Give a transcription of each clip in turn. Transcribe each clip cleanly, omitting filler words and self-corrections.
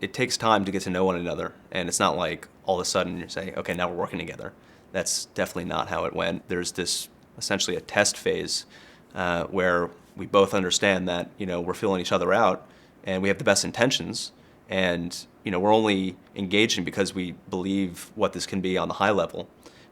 it takes time to get to know one another, and it's not like all of a sudden you say, okay, now we're working together. That's definitely not how it went. There's this essentially a test phase where we both understand that we're feeling each other out, and we have the best intentions, and we're only engaging because we believe what this can be on the high level.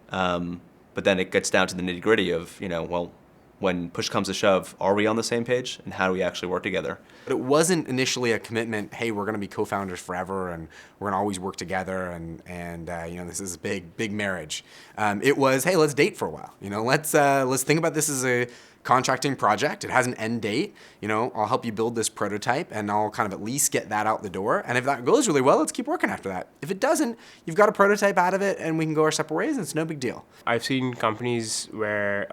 But then it gets down to the nitty gritty of well, when push comes to shove, are we on the same page, and how do we actually work together? But it wasn't initially a commitment, hey, we're going to be co-founders forever and we're going to always work together and this is a big marriage. It was, hey, let's date for a while. Let's think about this as a contracting project. It has an end date. I'll help you build this prototype and I'll kind of at least get that out the door. And if that goes really well, let's keep working after that. If it doesn't, you've got a prototype out of it and we can go our separate ways and it's no big deal. I've seen companies where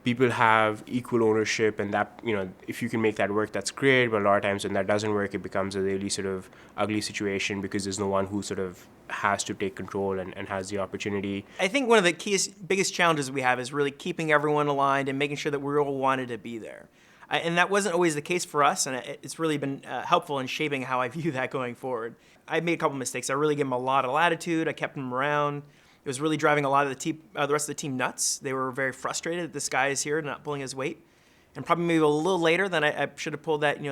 people have equal ownership, and that if you can make that work, that's great. But a lot of times when that doesn't work, it becomes a really sort of ugly situation because there's no one who sort of has to take control and has the opportunity. I think one of the biggest challenges we have is really keeping everyone aligned and making sure that we all wanted to be there. And that wasn't always the case for us, and it's really been helpful in shaping how I view that going forward. I made a couple mistakes. I really gave them a lot of latitude. I kept them around. It was really driving a lot of the rest of the team nuts. They were very frustrated that this guy is here not pulling his weight. And probably maybe a little later than I should have pulled that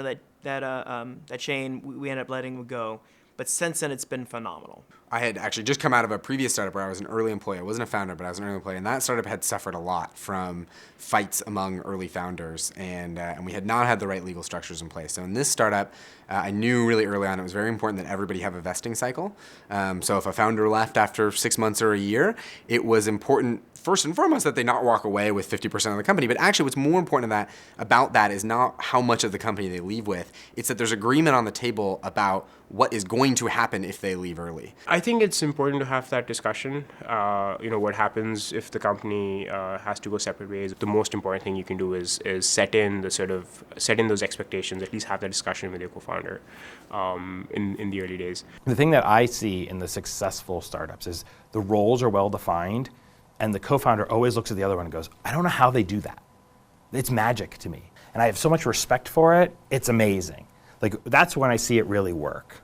that chain, we ended up letting him go. But since then, it's been phenomenal. I had actually just come out of a previous startup where I was an early employee. I wasn't a founder, but I was an early employee. And that startup had suffered a lot from fights among early founders. And we had not had the right legal structures in place. So in this startup, I knew really early on it was very important that everybody have a vesting cycle. So if a founder left after 6 months or a year, it was important first and foremost that they not walk away with 50% of the company. But actually what's more important about that is not how much of the company they leave with. It's that there's agreement on the table about what is going to happen if they leave early. I think it's important to have that discussion. What happens if the company has to go separate ways. The most important thing you can do is set in those expectations, at least have that discussion with your co-founder in the early days. The thing that I see in the successful startups is the roles are well defined, and the co-founder always looks at the other one and goes, I don't know how they do that. It's magic to me. And I have so much respect for it, it's amazing. Like, that's when I see it really work.